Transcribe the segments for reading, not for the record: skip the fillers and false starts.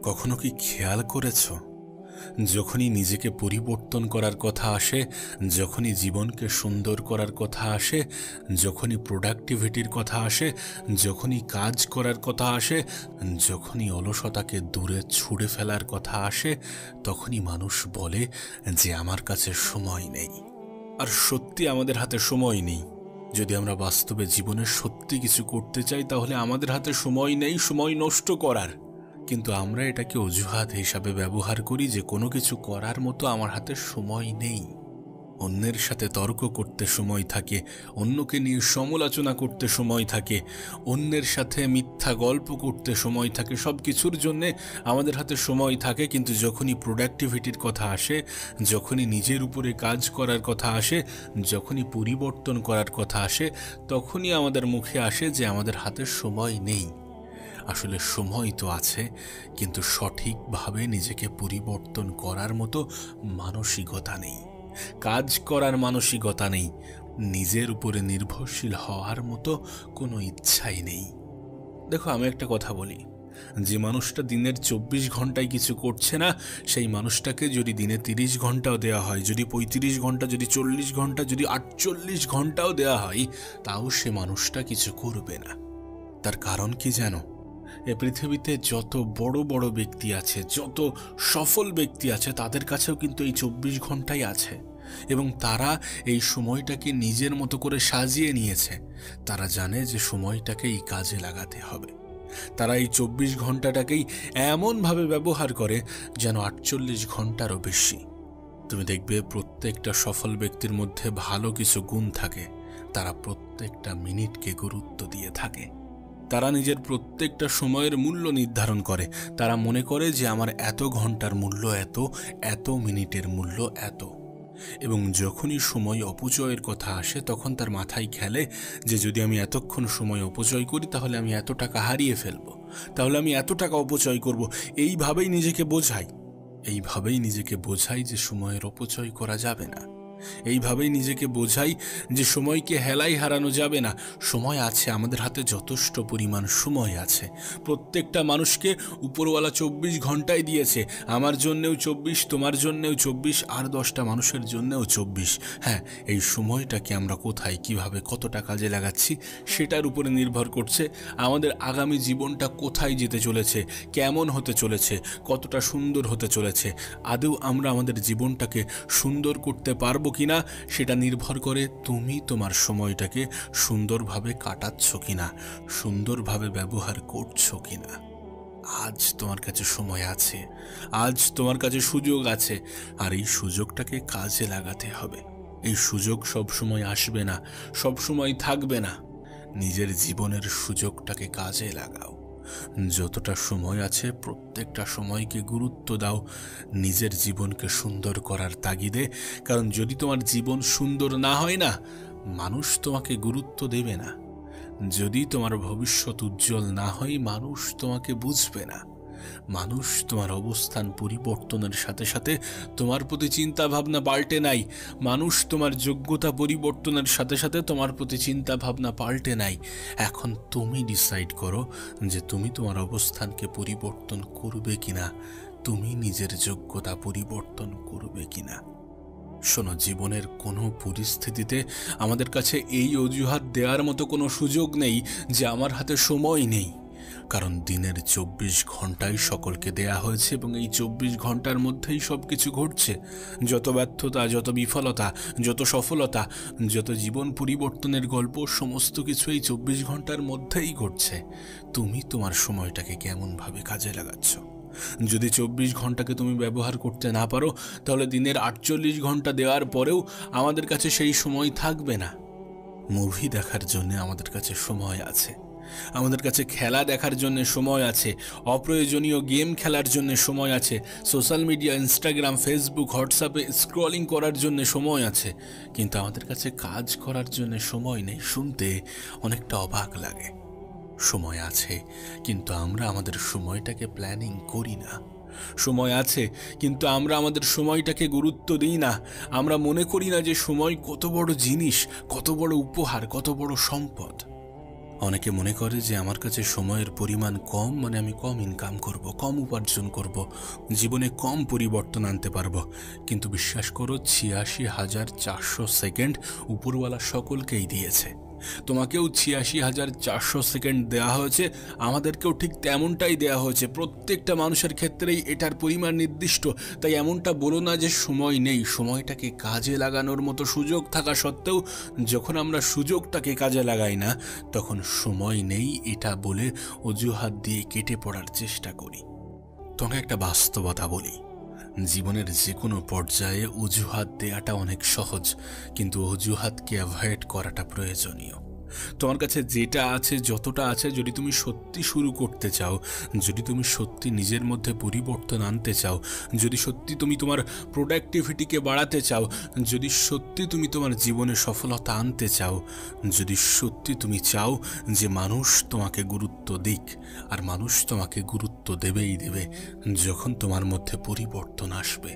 কখনো কি খেয়াল করেছ, যখনই নিজেকে পরিবর্তন করার কথা আসে, যখনই জীবনকে সুন্দর করার কথা আসে, যখনই প্রোডাক্টিভিটির কথা আসে, যখনই কাজ করার কথা আসে, যখনই অলসতাকে দূরে ছুঁড়ে ফেলার কথা আসে, তখনই মানুষ বলে যে আমার কাছে সময় নেই। আর সত্যি আমাদের হাতে সময় নেই। যদি আমরা বাস্তবে জীবনে সত্যি কিছু করতে চাই, তাহলে আমাদের হাতে সময় নেই সময় নষ্ট করার। কিন্তু আমরা এটাকে অজুহাত হিসাবে ব্যবহার করি যে কোনো কিছু করার মতো আমার হাতে সময় নেই। অন্যের সাথে তর্ক করতে সময় থাকে, অন্যকে নিয়ে সমালোচনা করতে সময় থাকে, অন্যের সাথে মিথ্যা গল্প করতে সময় থাকে। সব কিছুর জন্যে আমাদের হাতে সময় থাকে, কিন্তু যখনই প্রোডাক্টিভিটির কথা আসে, যখনই নিজের উপরে কাজ করার কথা আসে, যখনই পরিবর্তন করার কথা আসে, তখনই আমাদের মুখে আসে যে আমাদের হাতে সময় নেই। আসলে সময় তো আছে, কিন্তু সঠিকভাবে নিজেকে পরিবর্তন করার মতো মানসিকতা নেই, কাজ করার মানসিকতা নেই, নিজের উপরে নির্ভরশীল হওয়ার মতো কোনো ইচ্ছাই নেই। দেখো, আমি একটা কথা বলি, যে মানুষটা দিনের 24 ঘন্টায় কিছু করছে না, সেই মানুষটাকে যদি দিনে 30 ঘন্টাও দেওয়া হয়, যদি 35 ঘন্টা, যদি 40 ঘন্টা, যদি 48 ঘন্টাও দেওয়া হয়, তাও সে মানুষটা কিছু করবে না। তার কারণ কি জানো? এ পৃথিবীতে যত বড় বড় ব্যক্তি আছে, যত সফল ব্যক্তি আছে, তাদের কাছেও কিন্তু এই 24 ঘন্টাই আছে, এবং তারা এই সময়টাকে নিজের মতো করে সাজিয়ে নিয়েছে। তারা জানে যে সময়টাকে এই কাজে লাগাতে হবে। তারা এই 24 ঘন্টাটাকেই এমনভাবে ব্যবহার করে যেন 48 ঘন্টারও বেশি। তুমি দেখবে প্রত্যেকটা সফল ব্যক্তির মধ্যে ভালো কিছু গুণ থাকে। তারা প্রত্যেকটা মিনিটকে গুরুত্ব দিয়ে থাকে। তারা নিজের প্রত্যেকটা সময়ের মূল্য নির্ধারণ করে। তারা মনে করে যে আমার এত ঘন্টার মূল্য এত, এত মিনিটের মূল্য এত। এবং যখনই সময় অপচয়ের কথা আসে, তখন তার মাথায় খেলে যে যদি আমি এতক্ষণ সময় অপচয় করি, তাহলে আমি এত টাকা হারিয়ে ফেলবো, তাহলে আমি এত টাকা অপচয় করব। এইভাবেই নিজেকে বোঝাই যে সময়ের অপচয় করা যাবে না। এইভাবেই নিজেকে বোঝাই যে সময়কে হেলাই হারানো যাবে না। সময় আছে, আমাদের হাতে যথেষ্ট পরিমাণ সময় আছে। প্রত্যেকটা মানুষকে উপরওয়ালা 24 ঘন্টাই দিয়েছে। আমার জন্যেও 24, তোমার জন্যেও 24, আর 10টা মানুষের জন্যেও 24। হ্যাঁ, এই সময়টাকে আমরা কোথায়, কিভাবে, কতটা কাজে লাগাচ্ছি, সেটার উপরে নির্ভর করছে আমাদের আগামী জীবনটা কোথায় যেতে চলেছে, কেমন হতে চলেছে, কতটা সুন্দর হতে চলেছে। আদৌ আমরা আমাদের জীবনটাকে সুন্দর করতে পারবো কিনা, সেটা নির্ভর করে তুমি তোমার সময়টাকে সুন্দরভাবে কাটাচ্ছ কিনা, সুন্দরভাবে ব্যবহার করছো কিনা। আজ তোমার কাছে সময় আছে, আজ তোমার কাছে সুযোগ আছে, আর এই সুযোগটাকে কাজে লাগাতে হবে। এই সুযোগ সব সময় আসবে না, সব সময় থাকবে না। নিজের জীবনের সুযোগটাকে কাজে লাগাও। যতটা সময় আছে প্রত্যেকটা সময়কে গুরুত্ব দাও নিজের জীবনকে সুন্দর করার তাগিদে। কারণ যদি তোমার জীবন সুন্দর না হয় না, মানুষ তোমাকে গুরুত্ব দেবে না। যদি তোমার ভবিষ্যৎ উজ্জ্বল না হয়, মানুষ তোমাকে বুঝবে না। মানুষ তোমার অবস্থান পরিবর্তনের সাথে সাথে তোমার প্রতি চিন্তা ভাবনা পাল্টে নাই। মানুষ তোমার যোগ্যতা পরিবর্তনের সাথে সাথে তোমার প্রতি চিন্তা ভাবনা পাল্টে নাই। এখন তুমি ডিসাইড করো যে তুমি তোমার অবস্থানকে পরিবর্তন করবে কিনা, তুমি নিজের যোগ্যতা পরিবর্তন করবে কিনা। শোনো, জীবনের কোনো পরিস্থিতিতে আমাদের কাছে এই অজুহাত দেওয়ার মতো কোনো সুযোগ নেই যে আমার হাতে সময় নেই। কারণ দিনের 24 ঘন্টাই সকলকে দেয়া হয়েছে, এবং এই 24 ঘন্টার মধ্যেই সব কিছু ঘটছে। যত ব্যর্থতা, যত বিফলতা, যত সফলতা, যত জীবন পরিবর্তনের গল্প, সমস্ত কিছু এই 24 ঘন্টার মধ্যেই ঘটছে। তুমি তোমার সময়টাকে কেমনভাবে কাজে লাগাচ্ছ? যদি 24 ঘন্টাকে তুমি ব্যবহার করতে না পারো, তাহলে দিনের 48 ঘন্টা দেওয়ার পরেও আমাদের কাছে সেই সময় থাকবে না। মুভি দেখার জন্য আমাদের কাছে সময় আছে, আমাদের কাছে খেলা দেখার জন্য সময় আছে, অপ্রয়োজনীয় গেম খেলার জন্য সময় আছে, সোশ্যাল মিডিয়া, ইনস্টাগ্রাম, ফেসবুক, হোয়াটসঅ্যাপে স্ক্রলিং করার জন্য সময় আছে, কিন্তু আমাদের কাছে কাজ করার জন্য সময় নেই। শুনতে অনেকটা অবাক লাগে। সময় আছে, কিন্তু আমরা আমাদের সময়টাকে প্ল্যানিং করি না। সময় আছে, কিন্তু আমরা আমাদের সময়টাকে গুরুত্ব দিই না। আমরা মনে করি না যে সময় কত বড় জিনিস, কত বড় উপহার, কত বড় সম্পদ। অনেকে মনে করে যে আমার কাছে সময়ের পরিমাণ কম, মানে আমি কম ইনকাম করব, কম উপার্জন করব, জীবনে কম পরিবর্তন আনতে পারবো। কিন্তু বিশ্বাস করো, ৮৬,৪০০ সেকেন্ড উপরওয়ালা সকলকেই দিয়েছে। তোমাকেও ৮৬,৪০০ সেকেন্ড দেওয়া হয়েছে, আমাদেরকেও ঠিক তেমনটাই দেওয়া হয়েছে। প্রত্যেকটা মানুষের ক্ষেত্রেই এটার পরিমাণ নির্দিষ্ট। তাই এমনটা বলো না যে সময় নেই। সময়টাকে কাজে লাগানোর মতো সুযোগ থাকা সত্ত্বেও যখন আমরা সুযোগটাকে কাজে লাগাই না, তখন সময় নেই এটা বলে অজুহাত দিয়ে কেটে পড়ার চেষ্টা করি। তোমাকে একটা বাস্তবতা বলি, জীবনের যে কোনো পর্যায়ে অজুহাত দেওয়াটা অনেক সহজ, কিন্তু অজুহাতকে অ্যাভয়েড করাটা প্রয়োজনীয়। তোমার কাছে যেটা আছে, যতটা আছে, যদি তুমি সত্যি শুরু করতে চাও, যদি তুমি সত্যি নিজের মধ্যে পরিবর্তন আনতে চাও, যদি সত্যি তুমি তোমার প্রোডাক্টিভিটিকে বাড়াতে চাও, যদি সত্যি তুমি তোমার জীবনে সফলতা আনতে চাও, যদি সত্যি তুমি চাও যে মানুষ তোমাকে গুরুত্ব দিক, আর মানুষ তোমাকে গুরুত্ব দেবেই দেবে যখন তোমার মধ্যে পরিবর্তন আসবে।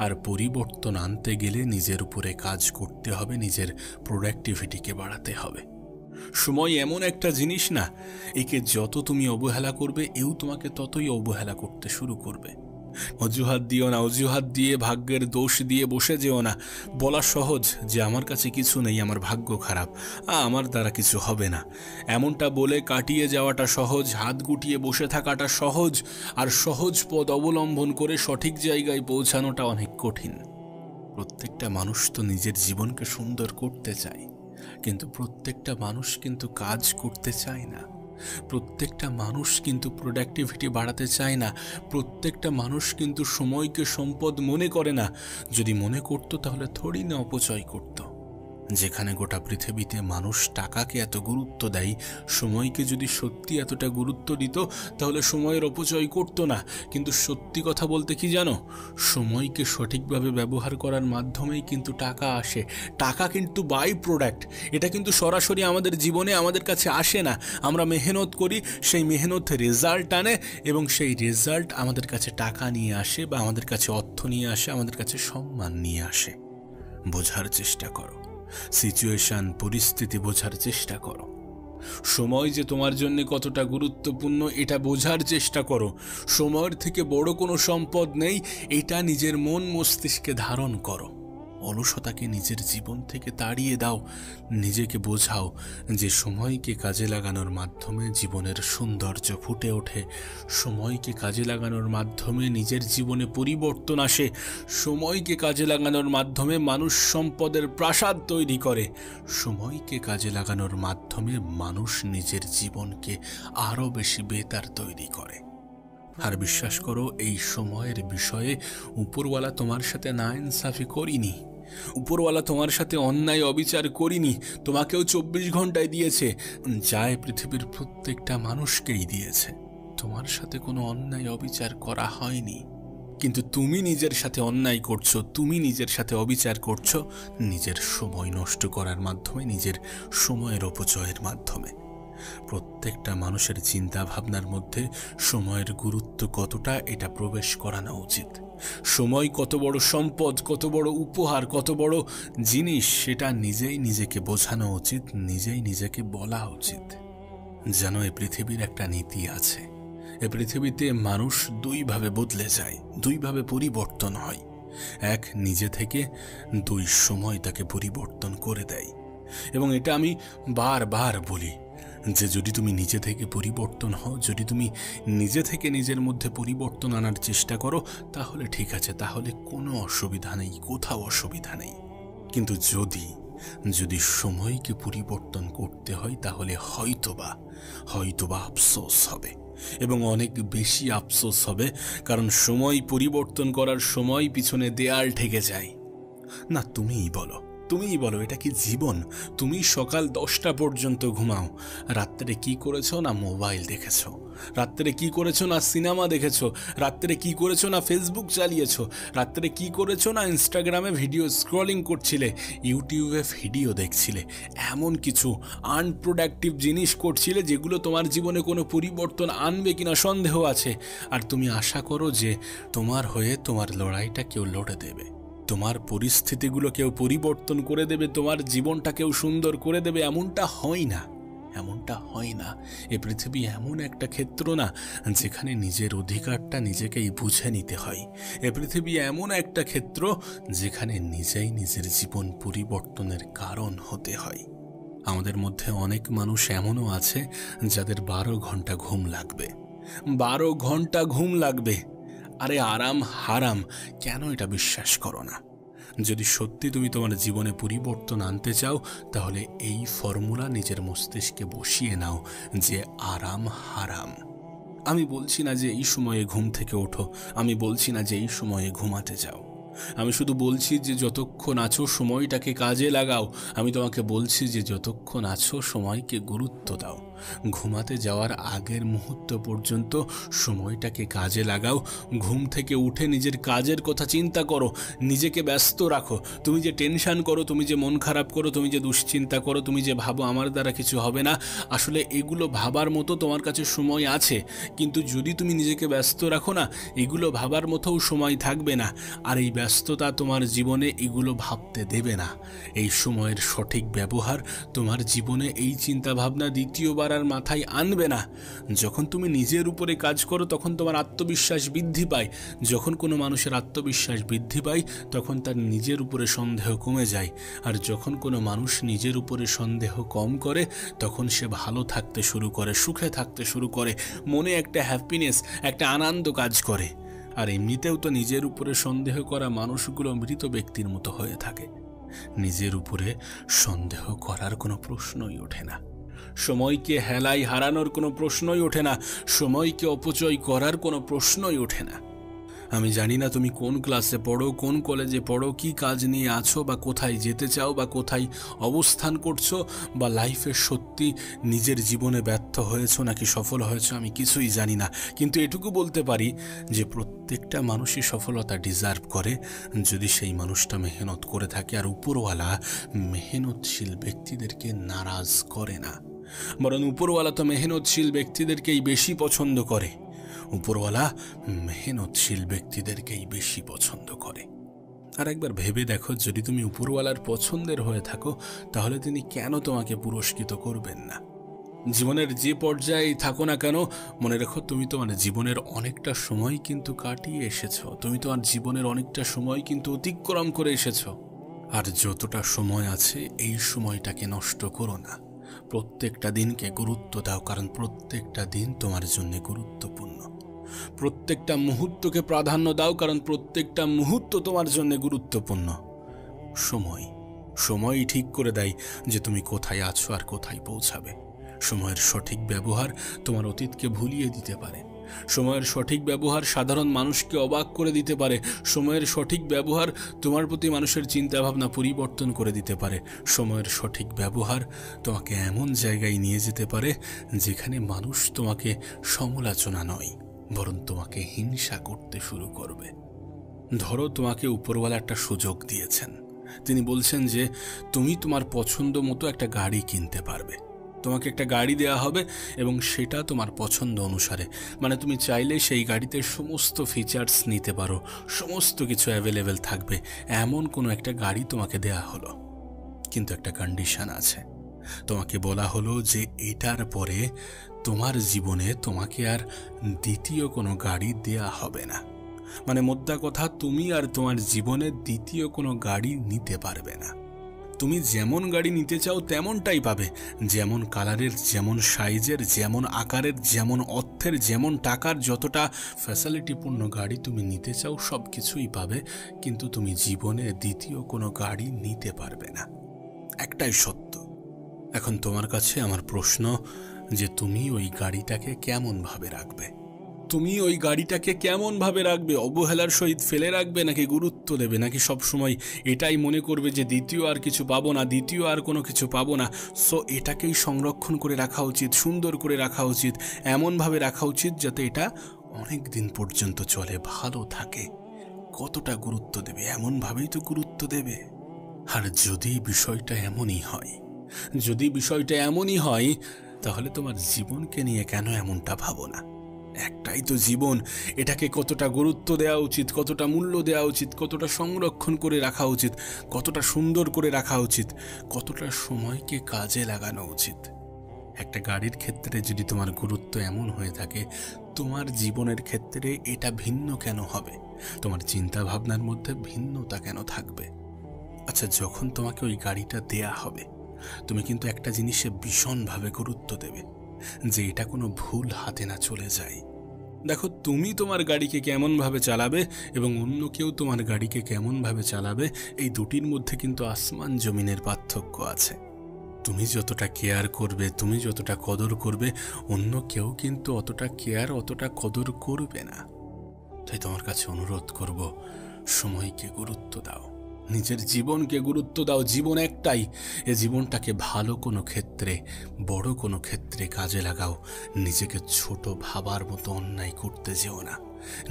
আর পরিবর্তন আনতে গেলে নিজের উপরে কাজ করতে হবে, নিজের প্রোডাক্টিভিটিকে বাড়াতে হবে। সময় এমন একটা জিনিস না, একে যত তুমি অবহেলা করবে এও তোমাকে ততই অবহেলা করতে শুরু করবে। অজুহাত দিও না, অজুহাত দিয়ে ভাগ্যের দোষ দিয়ে বসে যেও না। বলা সহজ যে আমার কাছে কিছু নেই, আমার ভাগ্য খারাপ, আমার দ্বারা কিছু হবে না, এমনটা বলে কাটিয়ে যাওয়াটা সহজ, হাত গুটিয়ে বসে থাকাটা সহজ, আর সহজ পথ অবলম্বন করে সঠিক জায়গায় পৌঁছানোটা অনেক কঠিন। প্রত্যেকটা মানুষ তো নিজের জীবনকে সুন্দর করতে চায়, কিন্তু প্রত্যেকটা মানুষ কিন্তু কাজ করতে চায় না। প্রত্যেকটা মানুষ কিন্তু প্রোডাক্টিভিটি বাড়াতে চায় না। প্রত্যেকটা মানুষ কিন্তু সময়কে সম্পদ মনে করে না। যদি মনে করত তাহলে থোড়ি না অপচয় করত। যেখানে গোটা পৃথিবীতে মানুষ টাকাকে এত গুরুত্ব দেয়, সময়কে যদি সত্যি এতটা গুরুত্ব দিত তাহলে সময়ের অপচয় করতো না। কিন্তু সত্যি কথা বলতে কি জানো, সময়কে সঠিকভাবে ব্যবহার করার মাধ্যমেই কিন্তু টাকা আসে। টাকা কিন্তু বাই প্রোডাক্ট, এটা কিন্তু সরাসরি আমাদের জীবনে আমাদের কাছে আসে না। আমরা মেহনত করি, সেই মেহনত রেজাল্ট আনে, এবং সেই রেজাল্ট আমাদের কাছে টাকা নিয়ে আসে, বা আমাদের কাছে অর্থ নিয়ে আসে, আমাদের কাছে সম্মান নিয়ে আসে। বোঝার চেষ্টা করো, সিচুয়েশন, পরিস্থিতি বোঝার চেষ্টা করো। সময় যে তোমার জন্য কতটা গুরুত্বপূর্ণ এটা বোঝার চেষ্টা করো। সময়ের থেকে বড় কোনো সম্পদ নেই, এটা নিজের মন মস্তিষ্কে ধারণ করো। অলসতাকে নিজের জীবন থেকে তাড়িয়ে দাও। নিজেকে বোঝাও যে সময়কে কাজে লাগানোর মাধ্যমে জীবনের সৌন্দর্য ফুটে ওঠে। সময়কে কাজে লাগানোর মাধ্যমে নিজের জীবনে পরিবর্তন আসে। সময়কে কাজে লাগানোর মাধ্যমে মানুষ সম্পদের প্রাসাদ তৈরি করে। সময়কে কাজে লাগানোর মাধ্যমে মানুষ নিজের জীবনকে আরও বেশি বেতার তৈরি করে। আর বিশ্বাস করো, এই সময়ের বিষয়ে উপরওয়ালা তোমার সাথে নাইনসাফি করিনি। উপরওয়ালা তোমার সাথে অন্যায় অবিচার করিনি। তোমাকেও ২৪ ঘন্টায় দিয়েছে, যায় পৃথিবীর প্রত্যেকটা মানুষকেই দিয়েছে। তোমার সাথে কোনো অন্যায় অবিচার করা হয়নি, কিন্তু তুমি নিজের সাথে অন্যায় করছো, তুমি নিজের সাথে অবিচার করছো নিজের সময় নষ্ট করার মাধ্যমে, নিজের সময়ের অপচয়ের মাধ্যমে। প্রত্যেকটা মানুষের চিন্তা ভাবনার মধ্যে সময়ের গুরুত্ব কতটা এটা প্রবেশ করানো উচিত। সময় কত বড় সম্পদ, কত বড় উপহার, কত বড় জিনিস, সেটা নিজেই নিজেকে বোঝানো উচিত, নিজেই নিজেকে বলা উচিত। যেন এই পৃথিবীর একটা নীতি আছে, এ পৃথিবীতে মানুষ দুইভাবে বদলে যায়, দুইভাবে পরিবর্তন হয়। এক, নিজে থেকে; দুই, সময় তাকে পরিবর্তন করে দেয়। এবং এটা আমি বারবার বলি যে যদি তুমি নিজে থেকে পরিবর্তন হও, যদি তুমি নিজে থেকে নিজের মধ্যে পরিবর্তন আনার চেষ্টা করো, তাহলে ঠিক আছে, তাহলে কোনো অসুবিধা নেই, কোথাও অসুবিধা নেই। কিন্তু যদি সময়কে পরিবর্তন করতে হয়, তাহলে হয়তোবা আফসোস হবে, এবং অনেক বেশি আফসোস হবে। কারণ সময় পরিবর্তন করার সময় পিছনে দেয়াল ঠেকে যায়। না, তুমিই বলো, এটা কি জীবন? তুমি সকাল 10টা পর্যন্ত ঘুমাও, রাত্রে কি করেছো? না মোবাইল দেখেছো। রাত্রে কি করেছো? না সিনেমা দেখেছো। রাত্রে কি করেছো? না ফেসবুক চালিয়েছো। রাত্রে কি করেছো? না ইনস্টাগ্রামে ভিডিও স্ক্রলিং করছিলে, ইউটিউবে ভিডিও দেখছিলে। এমন কিছু আনপ্রোডাক্টিভ জিনিস করছিলে যেগুলো তোমার জীবনে কোনো পরিবর্তন আনবে কিনা সন্দেহ আছে। আর তুমি আশা করো যে তোমার হয়ে তোমার লড়াইটা কেউ লড়ে দেবে, তোমার পরিস্থিতিগুলো কেউ পরিবর্তন করে দেবে, তোমার জীবনটা কেউ সুন্দর করে দেবে। এমনটা হয় না, এমনটা হয় না। এ পৃথিবী এমন একটা ক্ষেত্র না যেখানে নিজের অধিকারটা নিজেকেই বুঝে নিতে হয়। এ পৃথিবী এমন একটা ক্ষেত্র যেখানে নিজেই নিজের জীবন পরিবর্তনের কারণ হতে হয়। আমাদের মধ্যে অনেক মানুষ এমনও আছে যাদের 12 ঘন্টা ঘুম লাগবে, 12 ঘন্টা ঘুম লাগবে। আরে আরাম হারাম, কেন এটা বিশ্বাস করো না? যদি সত্যি তুমি তোমার জীবনে পরিবর্তন আনতে চাও, তাহলে এই ফর্মুলা নিজের মস্তিষ্কে বসিয়ে নাও যে আরাম হারাম। আমি বলছি না যে এই সময়ে ঘুম থেকে ওঠো, আমি বলছি না যে এই সময়ে ঘুমাতে যাও, আমি শুধু বলছি যে যতক্ষণ আছো সময়টাকে কাজে লাগাও। আমি তোমাকে বলছি যে যতক্ষণ আছো সময়কে গুরুত্ব দাও। ঘুমাতে যাওয়ার আগের মুহূর্ত পর্যন্ত সময়টাকে কাজে লাগাও। ঘুম থেকে উঠে নিজের কাজের কথা চিন্তা করো, নিজেকে ব্যস্ত রাখো। তুমি যে টেনশন করো, তুমি যে মন খারাপ করো, তুমি যে দুশ্চিন্তা করো, তুমি যে ভাবো আমার দ্বারা কিছু হবে না, আসলে এগুলো ভাবার মতো তোমার কাছে সময় আছে। কিন্তু যদি তুমি নিজেকে ব্যস্ত রাখো না, এগুলো ভাবার মতোও সময় থাকবে না। আর এই ব্যস্ততা তোমার জীবনে এগুলো ভাবতে দেবে না। এই সময়ের সঠিক ব্যবহার তোমার জীবনে এই চিন্তাভাবনা দ্বিতীয়বার আর মাথায় আনবে না। যখন তুমি নিজের উপরে কাজ করো তখন তোমার আত্মবিশ্বাস বৃদ্ধি পায়। যখন কোনো মানুষের আত্মবিশ্বাস বৃদ্ধি পায় তখন তার নিজের উপরে সন্দেহ কমে যায়। আর যখন কোনো মানুষ নিজের উপরে সন্দেহ কম করে তখন সে ভালো থাকতে শুরু করে, সুখে থাকতে শুরু করে, মনে একটা হ্যাপিনেস, একটা আনন্দ কাজ করে। আর এমনিতেও তো নিজের উপরে সন্দেহ করা মানুষগুলো মৃত ব্যক্তির মতো হয়ে থাকে। নিজের উপরে সন্দেহ করার কোনো প্রশ্নই ওঠে না। সময়কে হেলায় হারানোর কোনো প্রশ্নই ওঠে না। সময়কে অপচয় করার কোনো প্রশ্নই ওঠে না। আমি জানি না তুমি কোন ক্লাসে পড়ো, কোন কলেজে পড়ো, কি কাজ নিয়ে আছো, বা কোথায় যেতে চাও, বা কোথায় অবস্থান করছো, বা লাইফে সত্যি নিজের জীবনে ব্যর্থ হয়েছো নাকি সফল হয়েছো, আমি কিছুই জানি না। কিন্তু এটুকু বলতে পারি যে প্রত্যেকটা মানুষই সফলতা ডিজার্ভ করে যদি সেই মানুষটা মেহনত করে থাকে। আর উপরওয়ালা মেহনতশীল ব্যক্তিদেরকে নারাজ করে না, বরং উপরওয়ালা তো মেহনতশীল ব্যক্তিদেরকেই বেশি পছন্দ করে। উপরওয়ালা মেহনতশীল ব্যক্তিদেরকেই বেশি পছন্দ করে। আর একবার ভেবে দেখো, যদি তুমি উপরওয়ালার পছন্দের হয়ে থাকো তাহলে তিনি কেন তোমাকে পুরস্কৃত করবেন না? জীবনের যে পর্যায়ে থাকো না কেন, মনে রেখো তুমি তোমার জীবনের অনেকটা সময় কিন্তু কাটিয়ে এসেছো, তুমি তোমার জীবনের অনেকটা সময় কিন্তু অতিক্রম করে এসেছো। আর যতটা সময় আছে এই সময়টাকে নষ্ট করো না। প্রত্যেকটা দিনকে গুরুত্ব দাও, কারণ প্রত্যেকটা দিন তোমার জন্য গুরুত্বপূর্ণ। প্রত্যেকটা মুহূর্তকে প্রাধান্য দাও, কারণ প্রত্যেকটা মুহূর্ত তোমার জন্য গুরুত্বপূর্ণ। সময়ই ঠিক করে দেয় যে তুমি কোথায় আছো আর কোথায় পৌঁছাবে। সময়ের সঠিক ব্যবহার তোমার অতীতকে ভুলিয়ে দিতে পারে। সময়ের সঠিক ব্যবহার সাধারণ মানুষকে অবাক করে দিতে পারে। সময়ের সঠিক ব্যবহার তোমার প্রতি মানুষের চিন্তাভাবনা পরিবর্তন করে দিতে পারে। সময়ের সঠিক ব্যবহার তোমাকে এমন জায়গায় নিয়ে যেতে পারে যেখানে মানুষ তোমাকে সমালোচনা নয়, বরং তোমাকে হিংসা করতে শুরু করবে। ধরো তোমাকে উপরওয়ালা একটা সুযোগ দিয়েছেন। তিনি বলছেন যে তুমি তোমার পছন্দ মতো একটা গাড়ি কিনতে পারবে। তোমাকে একটা গাড়ি দেওয়া হবে এবং সেটা তোমার পছন্দ অনুসারে, মানে তুমি চাইলে সেই গাড়িতে সমস্ত ফিচার্স নিতে পারো, সমস্ত কিছু অ্যাভেলেবেল থাকবে, এমন কোনো একটা গাড়ি তোমাকে দেওয়া হলো। কিন্তু একটা কন্ডিশন আছে। তোমাকে বলা হলো যে এটার পরে তোমার জীবনে তোমাকে আর দ্বিতীয় কোনো গাড়ি দেয়া হবে না। মানে মোদ্দা কথা, তুমি আর তোমার জীবনে দ্বিতীয় কোনো গাড়ি নিতে পারবে না। তুমি যেমন গাড়ি নিতে চাও তেমনটাই পাবে, যেমন কালারের, যেমন সাইজের, যেমন আকারের, যেমন অর্থের, যেমন টাকার, যতটা ফ্যাসিলিটিপূর্ণ গাড়ি তুমি নিতে চাও সব কিছুই পাবে। কিন্তু তুমি জীবনে দ্বিতীয় কোনো গাড়ি নিতে পারবে না। একটাই সত্য। এখন তোমার কাছে আমার প্রশ্ন যে তুমি ওই গাড়িটাকে কেমন ভাবে রাখবে? তুমি ওই গাড়িটাকে কেমন ভাবে রাখবে? অবহেলার সহিত ফেলে রাখবে, নাকি গুরুত্ব দেবে, নাকি সবসময় এটাই মনে করবে যে দ্বিতীয় আর কিছু পাবো না, দ্বিতীয় আর কোনো কিছু পাবো না, সো এটাকেই সংরক্ষণ করে রাখা উচিত, সুন্দর করে রাখা উচিত, এমনভাবে রাখা উচিত যাতে এটা অনেক দিন পর্যন্ত চলে, ভালো থাকে। কতটা গুরুত্ব দেবে? এমনভাবেই তো গুরুত্ব দেবে। আর যদি বিষয়টা এমনই হয় তাহলে তোমার জীবনকে নিয়ে কেন এমনটা ভাবো না? একটাই তো জীবন, এটাকে কতটা গুরুত্ব দেওয়া উচিত, কতটা মূল্য দেওয়া উচিত, কতটা সংরক্ষণ করে রাখা উচিত, কতটা সুন্দর করে রাখা উচিত, কতটা সময়কে কাজে লাগানো উচিত। একটা গাড়ির ক্ষেত্রে যদি তোমার গুরুত্ব এমন হয়ে থাকে, তোমার জীবনের ক্ষেত্রে এটা ভিন্ন কেন হবে? তোমার চিন্তা ভাবনার মধ্যে ভিন্নতা কেন থাকবে? আচ্ছা, যখন তোমাকে ওই গাড়িটা দেয়া হবে, তুমি কিন্তু একটা জিনিসে ভীষণভাবে গুরুত্ব দেবে, যে এটা কোনো ভুল হাতে না চলে যায়। দেখো, তুমি তোমার গাড়িকে কেমনভাবে চালাবে এবং অন্য কেউ তোমার গাড়িকে কেমনভাবে চালাবে, এই দুটির মধ্যে কিন্তু আসমান জমিনের পার্থক্য আছে। তুমি যতটা কেয়ার করবে, তুমি যতটা কদর করবে, অন্য কেউ কিন্তু অতটা কেয়ার, অতটা কদর করবে না। তাই তোমার কাছে অনুরোধ করব, সময়কে গুরুত্ব দাও, নিজের জীবনকে গুরুত্ব দাও। জীবন একটাই, এ জীবনটাকে ভালো কোনো ক্ষেত্রে, বড় কোনো ক্ষেত্রে কাজে লাগাও। নিজেকে ছোট ভাবার মতো অন্যায় করতে যেও না,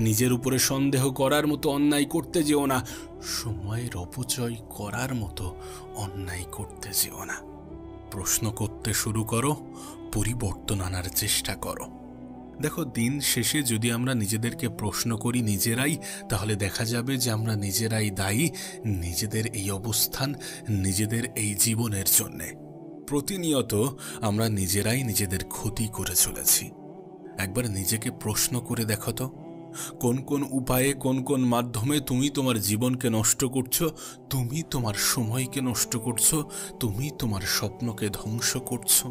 নিজের উপরে সন্দেহ করার মতো অন্যায় করতে যেও না, সময়ের অপচয় করার মতো অন্যায় করতে যেও না। প্রশ্ন করতে শুরু করো, পরিবর্তন আনার চেষ্টা করো। দেখো, দিন শেষে যদি আমরা নিজেদেরকে প্রশ্ন করি নিজেরাই, তাহলে দেখা যাবে যে আমরা নিজেরাই দায়ী নিজেদের এই অবস্থান, নিজেদের এই জীবনের জন্যে। প্রতিনিয়ত আমরা নিজেরাই নিজেদের ক্ষতি করে চলেছি। একবার নিজেকে প্রশ্ন করে দেখো তো, কোন কোন উপায়ে, কোন কোন মাধ্যমে তুমি তোমার জীবনকে নষ্ট করছো, তুমি তোমার সময়কে নষ্ট করছো, তুমি তোমার স্বপ্নকে ধ্বংস করছো।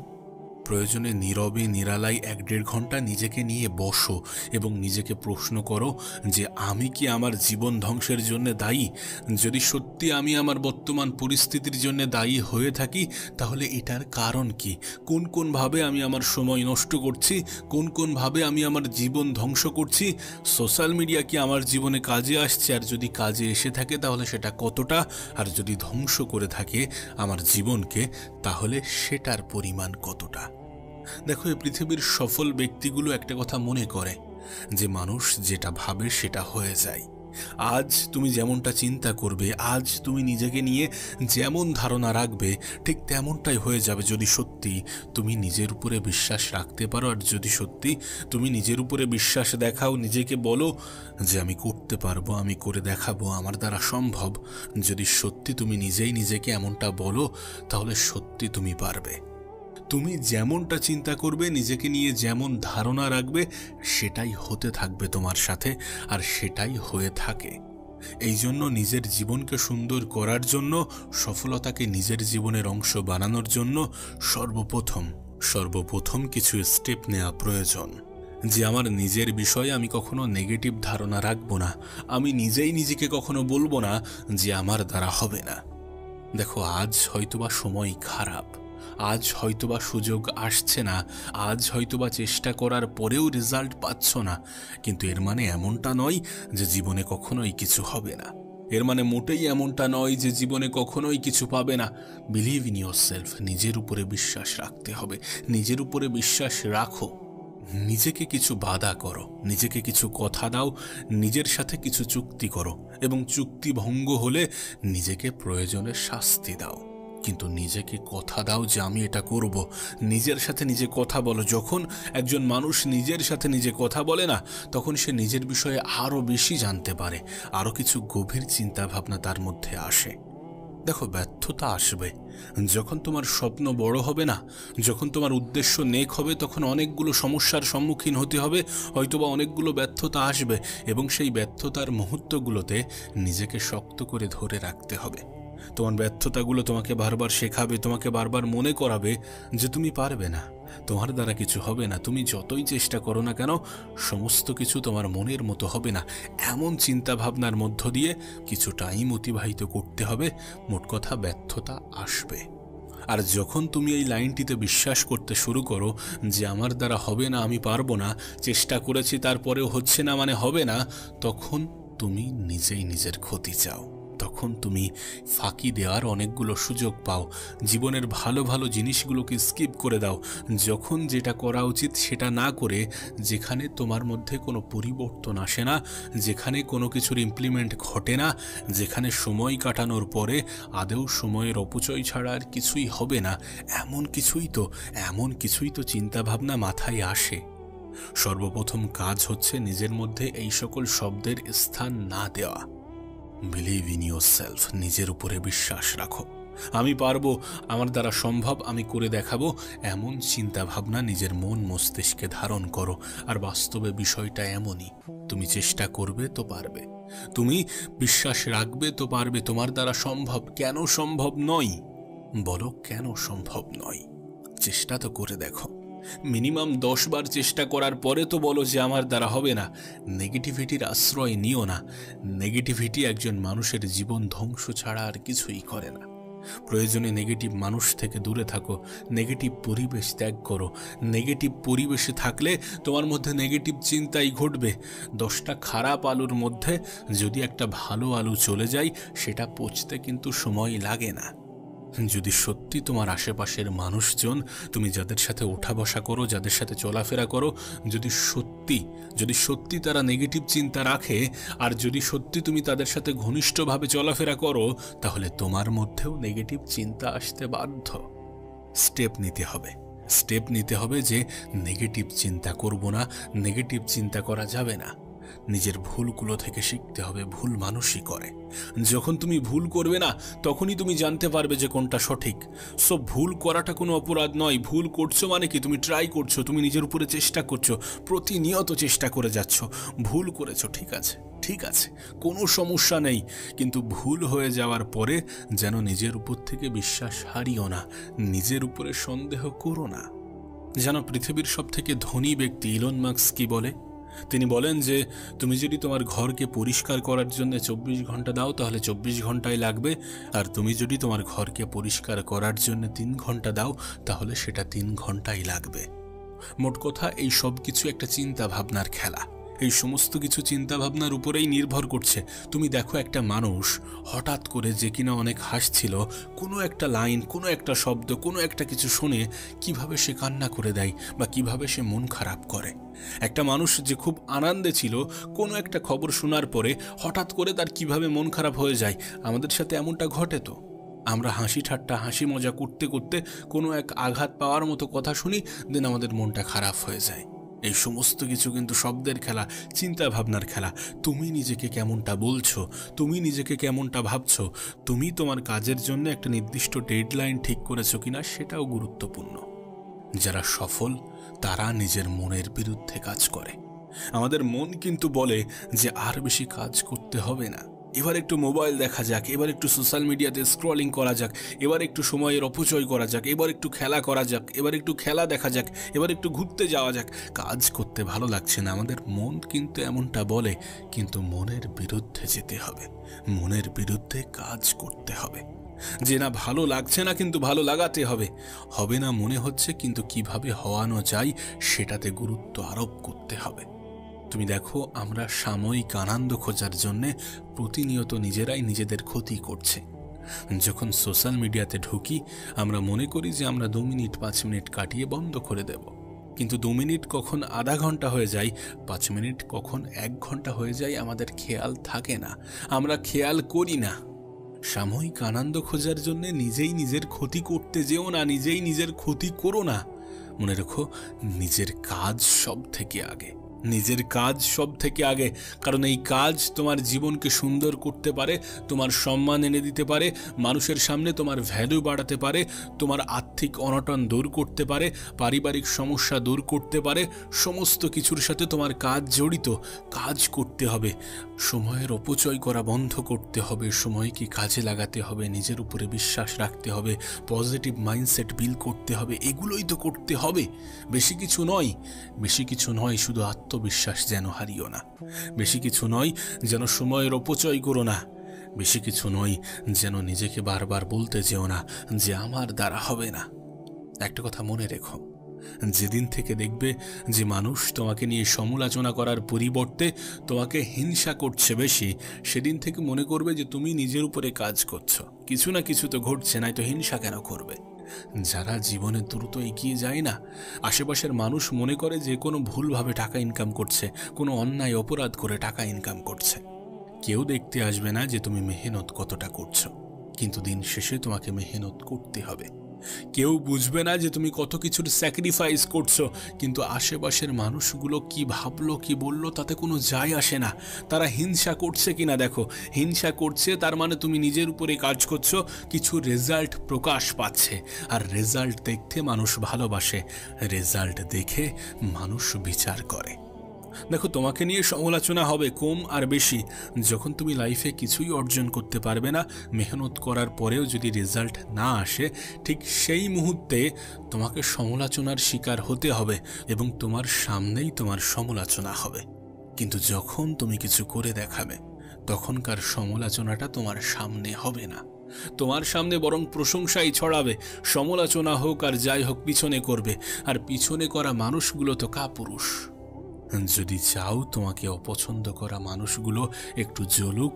প্রয়োজনে নীরবে নিরালায় 1-1.5 ঘন্টা নিজেকে নিয়ে বসো এবং নিজেকে প্রশ্ন করো যে আমি কি আমার জীবন ধ্বংসের জন্য দায়ী? যদি সত্যি আমি আমার বর্তমান পরিস্থিতির জন্য দায়ী হয়ে থাকি, তাহলে এটার কারণ কি? কোন কোন ভাবে আমি আমার সময় নষ্ট করছি, কোন কোন ভাবে আমি আমার জীবন ধ্বংস করছি? সোশ্যাল মিডিয়া কি আমার জীবনে কাজে আসছে? আর যদি কাজে এসে থাকে তাহলে সেটা কতটা? আর যদি ধ্বংস করে থাকে আমার জীবনকে, তাহলে সেটার পরিমাণ কতটা? দেখো, এই পৃথিবীর সফল ব্যক্তিগুলো একটা কথা মনে করে যে মানুষ যেটা ভাবে সেটা হয়ে যায়। আজ তুমি যেমনটা চিন্তা করবে, আজ তুমি নিজেকে নিয়ে যেমন ধারণা রাখবে, ঠিক তেমনটাই হয়ে যাবে যদি সত্যি তুমি নিজের উপরে বিশ্বাস রাখতে পারো। আর যদি সত্যি তুমি নিজের উপরে বিশ্বাস দেখাও, নিজেকে বলো যে আমি করতে পারবো, আমি করে দেখাবো, আমার দ্বারা সম্ভব, যদি সত্যি তুমি নিজেই নিজেকে এমনটা বলো, তাহলে সত্যি তুমি পারবে। তুমি যেমনটা চিন্তা করবে, নিজেকে নিয়ে যেমন ধারণা রাখবে, সেটাই হতে থাকবে তোমার সাথে, আর সেটাই হয়ে থাকে। এই জন্য নিজের জীবনকে সুন্দর করার জন্য, সফলতাকে নিজের জীবনের অংশ বানানোর জন্য সর্বপ্রথম কিছু স্টেপ নেওয়া প্রয়োজন। যে আমার নিজের বিষয়ে আমি কখনো নেগেটিভ ধারণা রাখবো না, আমি নিজেই নিজেকে কখনো বলবো না যে আমার দ্বারা হবে না। দেখো, আজ হয়তোবা সময় খারাপ, আজ হয়তোবা সুযোগ আসছে না, আজ হয়তোবা চেষ্টা করার পরেও রেজাল্ট পাচ্ছ না, কিন্তু এর মানে এমনটা নয় যে জীবনে কখনোই কিছু হবে না। এর মানে মোটেই এমনটা নয় যে জীবনে কখনোই কিছু পাবে না। বিলিভ ইন ইয়োরসেলফ, নিজের উপরে বিশ্বাস রাখতে হবে, নিজের উপরে বিশ্বাস রাখো। নিজেকে কিছু বাধা করো, নিজেকে কিছু কথা দাও, নিজের সাথে কিছু চুক্তি করো এবং চুক্তি ভঙ্গ হলে নিজেকে প্রয়োজনে শাস্তি দাও, কিন্তু নিজেকে কথা দাও যে আমি এটা করব। নিজের সাথে নিজে কথা বলো। যখন একজন মানুষ নিজের সাথে নিজে কথা বলে না, তখন সে নিজের বিষয়ে আরও বেশি জানতে পারে, আরও কিছু গভীর চিন্তা ভাবনা তার মধ্যে আসে। দেখো, ব্যর্থতা আসবে যখন তোমার স্বপ্ন বড় হবে না, যখন তোমার উদ্দেশ্য নেক হবে, তখন অনেকগুলো সমস্যার সম্মুখীন হতে হবে, হয়তোবা অনেকগুলো ব্যর্থতা আসবে, এবং সেই ব্যর্থতার মুহূর্তগুলোতে নিজেকে শক্ত করে ধরে রাখতে হবে। তোমার ব্যর্থতাগুলো তোমাকে বারবার শেখাবে, তোমাকে বারবার মনে করাবে যে তুমি পারবে না, তোমার দ্বারা কিছু হবে না, তুমি যতই চেষ্টা করো না কেন সমস্ত কিছু তোমার মনের মতো হবে না। এমন চিন্তা ভাবনার মধ্য দিয়ে কিছু টাইম অতিবাহিত করতে হবে। মোট কথা, ব্যর্থতা আসবে। আর যখন তুমি এই লাইনটিতে বিশ্বাস করতে শুরু করো যে আমার দ্বারা হবে না, আমি পারবো না, চেষ্টা করেছি তারপরেও হচ্ছে না মানে হবে না, তখন তুমি নিজেই নিজের ক্ষতি চাও। তখন তুমি ফাঁকি দেওয়ার অনেকগুলো সুযোগ পাও, জীবনের ভালো ভালো জিনিসগুলোকে স্কিপ করে দাও। যখন যেটা করা উচিত সেটা না করে, যেখানে তোমার মধ্যে কোনো পরিবর্তন আসে না, যেখানে কোনো কিছুর ইমপ্লিমেন্ট ঘটে না, যেখানে সময় কাটানোর পরে আদৌ সময়ের অপচয় ছাড়া আর কিছুই হবে না, এমন কিছুই তো চিন্তাভাবনা মাথায় আসে। সর্বপ্রথম কাজ হচ্ছে নিজের মধ্যে এই সকল শব্দের স্থান না দেওয়া। বিলিভ ইন ইয়োরসেলফ, নিজের উপরে বিশ্বাস রাখো। আমি পারবো, আমার দ্বারা সম্ভব, আমি করে দেখাবো, এমন চিন্তা ভাবনা নিজের মন মস্তিষ্কে ধারণ করো। আর বাস্তবে বিষয়টা এমনই, তুমি চেষ্টা করবে তো পারবে, তুমি বিশ্বাস রাখবে তো পারবে। তোমার দ্বারা সম্ভব। কেন সম্ভব নয় বলো, কেন সম্ভব নয়? চেষ্টা তো করে দেখো। মিনিমাম 10 বার চেষ্টা করার পরে তো বলো যে আমার দ্বারা হবে না। নেগেটিভিটির আশ্রয় নিও না। নেগেটিভিটি একজন মানুষের জীবন ধ্বংস ছাড়া আর কিছুই করে না। প্রয়োজনে নেগেটিভ মানুষ থেকে দূরে থাকো, নেগেটিভ পরিবেশ ত্যাগ করো। নেগেটিভ পরিবেশে থাকলে তোমার মধ্যে নেগেটিভ চিন্তাই ঘটবে। 10টা খারাপ আলুর মধ্যে যদি একটা ভালো আলু চলে যায়, সেটা পচতে কিন্তু সময় লাগে না। যদি সত্যি তোমার আশেপাশের মানুষজন, তুমি যাদের সাথে ওঠা বসা করো, যাদের সাথে চলাফেরা করো, যদি সত্যি তারা নেগেটিভ চিন্তা রাখে, আর যদি সত্যি তুমি তাদের সাথে ঘনিষ্ঠভাবে চলাফেরা করো, তাহলে তোমার মধ্যেও নেগেটিভ চিন্তা আসতে বাধ্য। স্টেপ নিতে হবে যে নেগেটিভ চিন্তা করব না, নেগেটিভ চিন্তা করা যাবে না। নিজের ভুলগুলো থেকে শিখতে হবে। ভুল মানুষই করে। যখন তুমি ভুল করবে না, তখনই তুমি জানতে পারবে যে কোনটা সঠিক। সো ভুল করাটা কোনো অপরাধ নয়। ভুল করছো মানে কি, তুমি ট্রাই করছো, তুমি নিজের উপরে চেষ্টা করছো, প্রতিনিয়ত চেষ্টা করে যাচ্ছ। ভুল করেছো, ঠিক আছে, কোনো সমস্যা নেই, কিন্তু ভুল হয়ে যাওয়ার পরে যেন নিজের উপর থেকে বিশ্বাস হারিও না, নিজের উপরে সন্দেহ করো না। যেন পৃথিবীর সবথেকে ধনী ব্যক্তি ইলন মাস্ক কি বলে? তিনি বলেন যে তুমি যদি তোমার ঘরকে পরিষ্কার করার জন্য 24 ঘন্টা দাও, তাহলে 24 ঘন্টাই লাগবে। আর তুমি যদি তোমার ঘরকে পরিষ্কার করার জন্য 3 ঘন্টা দাও, তাহলে সেটা 3 ঘন্টাই লাগবে। মোট কথা, এই সব কিছু একটা চিন্তা ভাবনার খেলা। এই সমস্ত কিছু চিন্তা ভাবনার উপরেই নির্ভর করছে। তুমি দেখো, একটা মানুষ হঠাৎ করে যে কিনা অনেক হাসছিল, কোনো একটা লাইন, কোনো একটা শব্দ, কোনো একটা কিছু শুনে কিভাবে সে কান্না করে দেয় বা কিভাবে সে মন খারাপ করে। একটা মানুষ যে খুব আনন্দে ছিল, কোনো একটা খবর শোনার পরে হঠাৎ করে তার কিভাবে মন খারাপ হয়ে যায়। আমাদের সাথে এমনটা ঘটে তো। আমরা হাসি ঠাট্টা, হাসি মজা করতে করতে কোনো এক আঘাত পাওয়ার মতো কথা শুনি, দেন আমাদের মনটা খারাপ হয়ে যায়। এই সমস্ত কিছু কিন্তু শব্দের খেলা, চিন্তা ভাবনার খেলা। তুমি নিজেকে কেমনটা বলছো, তুমি নিজেকে কেমনটা ভাবছো, তুমি তোমার কাজের জন্য একটা নির্দিষ্ট ডেডলাইন ঠিক করেছো কিনা, সেটাও গুরুত্বপূর্ণ। যারা সফল তারা নিজের মনের বিরুদ্ধে কাজ করে। আমাদের মন কিন্তু বলে যে আর বেশি কাজ করতে হবে না, এবার একটু মোবাইল দেখা যাক, এবার একটু সোশ্যাল মিডিয়াতে স্ক্রলিং করা যাক, এবার একটু সময়ের অপচয় করা যাক, এবার একটু খেলা করা যাক, এবার একটু খেলা দেখা যাক, এবার একটু ঘুরতে যাওয়া যাক। কাজ করতে ভালো লাগছে না, আমাদের মন কিন্তু এমনটা বলে। কিন্তু মনের বিরুদ্ধে যেতে হবে, মনের বিরুদ্ধে কাজ করতে হবে। যে না ভালো লাগছে না, কিন্তু ভালো লাগাতে হবে। হবে না মনে হচ্ছে, কিন্তু কিভাবে হওয়ানো যায় সেটাতে গুরুত্ব আরোপ করতে হবে। তুমি দেখো, আমরা সাময়িক আনন্দ খোঁজার জন্যে প্রতিনিয়ত নিজেরাই নিজেদের ক্ষতি করছে। যখন সোশ্যাল মিডিয়াতে ঢুকি, আমরা মনে করি যে আমরা 2 মিনিট 5 মিনিট কাটিয়ে বন্ধ করে দেব। কিন্তু 2 মিনিট কখন আধা ঘন্টা হয়ে যায়, 5 মিনিট কখন 1 ঘন্টা হয়ে যায়, আমাদের খেয়াল থাকে না, আমরা খেয়াল করি না। সাময়িক আনন্দ খোঁজার জন্য নিজেই নিজের ক্ষতি করতে যেও না, নিজেই নিজের ক্ষতি করো না। মনে রেখো, নিজের কাজ সব থেকে আগে, নিজের কাজ সব থেকে আগে। কারণ এই কাজ তোমার জীবনকে সুন্দর করতে পারে, তোমার সম্মান এনে দিতে পারে, মানুষের সামনে তোমার ভ্যালু বাড়াতে পারে, তোমার আর্থিক অনটন দূর করতে পারে, পারিবারিক সমস্যা দূর করতে পারে। সমস্ত কিছুর সাথে তোমার কাজ জড়িত। কাজ করতে হবে, সময়ের অপচয় করা বন্ধ করতে হবে, সময়কে কাজে লাগাতে হবে, নিজের উপরে বিশ্বাস রাখতে হবে, পজিটিভ মাইন্ডসেট বিল্ড করতে হবে। এগুলোই তো করতে হবে, বেশি কিছু নয়। শুধু আত্মবিশ্বাস যেন হারিও না, বেশি কিছু নয়, যেন সময়ের অপচয় করো না, বেশি কিছু নয়, যেন নিজেকে বারবার বলতে যেও না যে আমার দ্বারা হবে না। একটা কথা মনে রেখো, যেদিন থেকে দেখবে যে মানুষ তোমাকে নিয়ে সমালোচনা করার পরিবর্তে তোমাকে হিংসা করছে বেশি, সেদিন থেকে মনে করবে যে তুমি নিজের উপরে কাজ করছো, কিছু না কিছু তো ঘটছে, নাই তো হিংসা কেন করবে। যারা জীবনে দ্রুত এগিয়ে যায় না, আশেপাশের মানুষ মনে করে যে কোনো ভুলভাবে টাকা ইনকাম করছে, কোনো অন্যায় অপরাধ করে টাকা ইনকাম করছে। কেউ দেখতে আসবে না যে তুমি মেহনত কতটা করছো, কিন্তু দিন শেষে তোমাকে মেহনত করতে হবে। কেউ বুঝবে না যে তুমি কত কিছুর স্যাক্রিফাইস করছো, কিন্তু আশেপাশের মানুষগুলো কি ভাবলো কি বললো তাতে কোনো যায় আসে না। তারা হিংসা করছে কিনা দেখো, হিংসা করছে তার মানে তুমি নিজের উপরে কাজ করছো, কিছু রেজাল্ট প্রকাশ পাচ্ছে, আর রেজাল্ট দেখতে মানুষ ভালোবাসে, রেজাল্ট দেখে মানুষ বিচার করে। দেখো, তোমাকে নিয়ে সমালোচনা হবে কম আর বেশি। যখন তুমি লাইফে কিছুই অর্জন করতে পারবে না, মেহনত করার পরেও যদি রেজাল্ট না আসে, ঠিক সেই মুহূর্তে তোমাকে সমালোচনার শিকার হতে হবে এবং তোমার সামনেই তোমার সমালোচনা হবে। কিন্তু যখন তুমি কিছু করে দেখাবে, তখনকার সমালোচনাটা তোমার সামনে হবে না, তোমার সামনে বরং প্রশংসাই ছড়াবে। সমালোচনা হোক আর যাই হোক পিছনে করবে, আর পিছনে করা মানুষগুলো তো কাপুরুষ। যদি চাও তোমাকে অপছন্দ করা মানুষগুলো একটু জ্বলুক,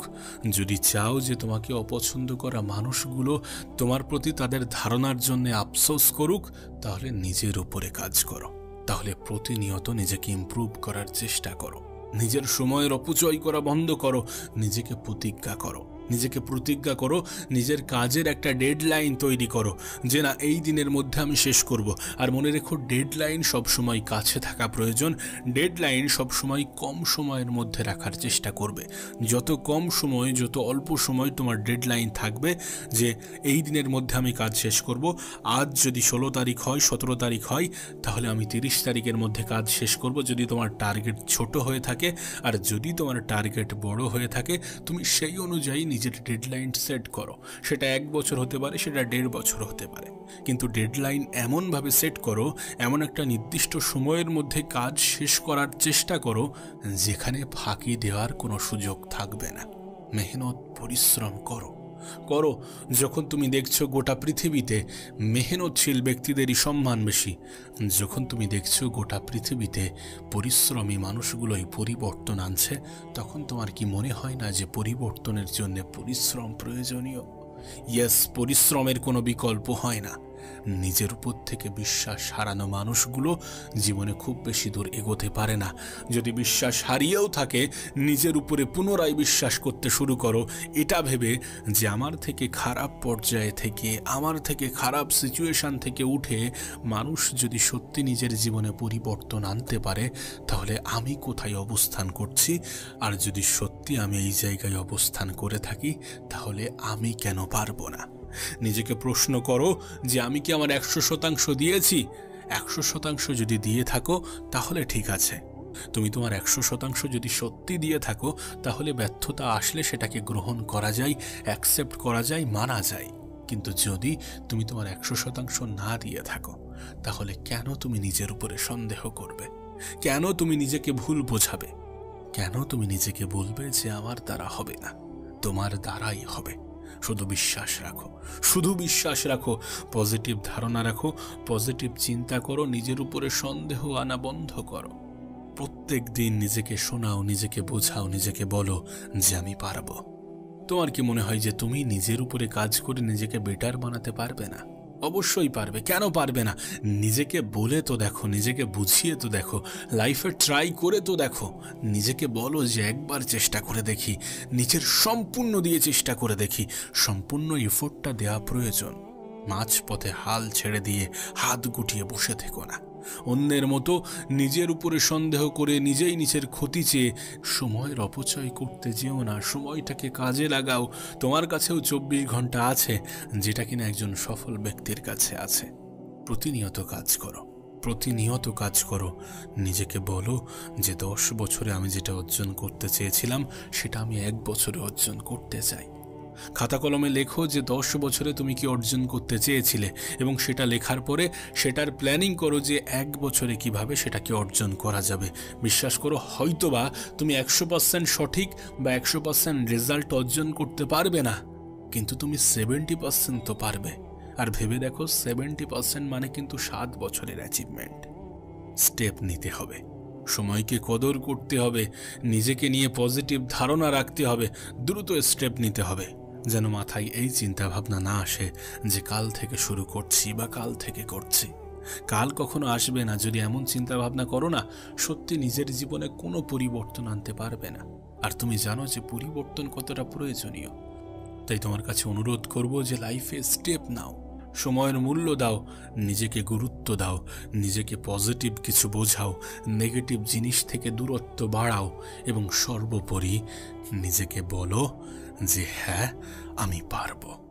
যদি চাও যে তোমাকে অপছন্দ করা মানুষগুলো তোমার প্রতি তাদের ধারণার জন্য আফসোস করুক, তাহলে নিজের উপরে কাজ করো, তাহলে প্রতিনিয়ত নিজেকে ইমপ্রুভ করার চেষ্টা করো, নিজের সময়ের অপচয় করা বন্ধ করো, নিজেকে প্রতিজ্ঞা করো, নিজের কাজের একটা ডেডলাইন তৈরি করো যে না, এই দিনের মধ্যে আমি শেষ করব। আর মনে রেখো, ডেডলাইন সবসময় কাছে থাকা প্রয়োজন, ডেডলাইন সবসময় কম সময়ের মধ্যে রাখার চেষ্টা করবে। যত কম সময়, যত অল্প সময় তোমার ডেডলাইন থাকবে যে এই দিনের মধ্যে আমি কাজ শেষ করব, আজ যদি 16 তারিখ হয়, 17 তারিখ হয়, তাহলে আমি 30 তারিখের মধ্যে কাজ শেষ করব। যদি তোমার টার্গেট ছোট হয়ে থাকে, আর যদি তোমার টার্গেট বড় হয়ে থাকে, তুমি সেই অনুযায়ী নিজের ডেডলাইন সেট করো। সেটা 1 বছর হতে পারে, সেটা 1.5 বছর হতে পারে, কিন্তু ডেডলাইন এমনভাবে সেট করো, এমন একটা নির্দিষ্ট সময়ের মধ্যে কাজ শেষ করার চেষ্টা করো যেখানে ফাঁকি দেওয়ার কোনো সুযোগ থাকবে না। মেহনত, পরিশ্রম করো। যখন তুমি দেখছো গোটা পৃথিবীতে মেহনতশীল ব্যক্তিদেরই সম্মান বেশি, যখন তুমি দেখছো গোটা পৃথিবীতে পরিশ্রমী মানুষগুলোই পরিবর্তন আনছে, তখন তোমার কি মনে হয় না যে পরিবর্তনের জন্য পরিশ্রম প্রয়োজনীয়? ইয়েস, পরিশ্রমের কোনো বিকল্প হয় না। নিজের উপর থেকে বিশ্বাস হারানো মানুষগুলো জীবনে খুব বেশি দূর এগোতে পারে না। যদি বিশ্বাস হারিয়েও থাকে, নিজের উপরে পুনরায় বিশ্বাস করতে শুরু করো, এটা ভেবে যে আমার থেকে খারাপ পর্যায়ে থেকে, আমার থেকে খারাপ সিচুয়েশন থেকে উঠে মানুষ যদি সত্যি নিজের জীবনে পরিবর্তন আনতে পারে, তাহলে আমি কোথায় অবস্থান করছি? আর যদি সত্যি আমি এই জায়গায় অবস্থান করে থাকি, তাহলে আমি কেন পারবো না? নিজেকে প্রশ্ন করো যে আমি কি আমার 100% দিয়েছি? 100% যদি দিয়ে থাকো তাহলে ঠিক আছে। তুমি তোমার 100% যদি সত্যি দিয়ে থাকো, তাহলে ব্যর্থতা আসলে সেটাকে গ্রহণ করা যায়, অ্যাকসেপ্ট করা যায়, মানা যায়। কিন্তু যদি তুমি তোমার 100% না দিয়ে থাকো, তাহলে কেন তুমি নিজের উপরে সন্দেহ করবে? কেন তুমি নিজেকে ভুল বোঝাবে? কেন তুমি নিজেকে বলবে যে আমার দ্বারা হবে না? তোমার দ্বারাই হবে। শুধু বিশ্বাস রাখো, পজিটিভ ধারণা রাখো, পজিটিভ চিন্তা করো, নিজের উপরে সন্দেহ আনা বন্ধ করো। প্রত্যেক দিন নিজেকে শোনাও, নিজেকে বোঝাও, নিজেকে বলো যে আমি পারবো। তোমার কি মনে হয় যে তুমি নিজের উপরে কাজ করে নিজেকে বেটার বানাতে পারবে না? অবশ্যই পারবে। কেন পারবে না? নিজেকে বলে তো দেখো, নিজেকে বুঝিয়ে তো দেখো, লাইফে ট্রাই করে তো দেখো। নিজেকে বলো যে একবার চেষ্টা করে দেখি, নিজের সম্পূর্ণ দিয়ে চেষ্টা করে দেখি। সম্পূর্ণ এফোর্টটা দেওয়া প্রয়োজন। মাঝপথে হাল ছেড়ে দিয়ে হাত গুটিয়ে বসে থেকো না। অন্যের মতো নিজের উপরে সন্দেহ করে নিজেই নিজের ক্ষতি চেয়ে সময়ের অপচয় করতে যেও না। সময়টাকে কাজে লাগাও। তোমার কাছেও 24 ঘন্টা আছে, যেটা কিনা একজন সফল ব্যক্তির কাছে আছে। প্রতিনিয়ত কাজ করো। নিজেকে বলো যে 10 বছরে আমি যেটা অর্জন করতে চেয়েছিলাম, সেটা আমি 1 বছরে অর্জন করতে চাই। খাতা কলমে লেখো যে 10 বছরে তুমি কি অর্জন করতে চেয়েছিলে, এবং সেটা লেখার পরে সেটার প্ল্যানিং করো যে 1 বছরে কিভাবে সেটাকে অর্জন করা যাবে। বিশ্বাস করো, হয়তোবা তুমি 100% সঠিক বা 100% রেজাল্ট অর্জন করতে পারবে না, কিন্তু তুমি 70% তো পারবে। আর ভেবে দেখো, 70% মানে কিন্তু 7 বছরের অ্যাচিভমেন্ট। স্টেপ নিতে হবে, সময়কে কদর করতে হবে, নিজেকে নিয়ে পজিটিভ ধারণা রাখতে হবে, দ্রুত স্টেপ নিতে হবে, যেন মাথায় এই চিন্তা ভাবনা না আসে যে কাল থেকে শুরু করছি বা কাল থেকে করছি। কাল কখনো আসবে না। যদি এমন চিন্তা ভাবনা করো না, সত্যি নিজের জীবনে কোনো পরিবর্তন আনতে পারবে না। আর তুমি জানো যে পরিবর্তন কতটা প্রয়োজনীয়। তাই তোমার কাছে অনুরোধ করব যে লাইফে স্টেপ নাও, সময়ের মূল্য দাও, নিজেকে গুরুত্ব দাও, নিজেকে পজিটিভ কিছু বোঝাও, নেগেটিভ জিনিস থেকে দূরত্ব বাড়াও এবং সর্বোপরি নিজেকে বলো যে হ্যাঁ, আমি পারবো।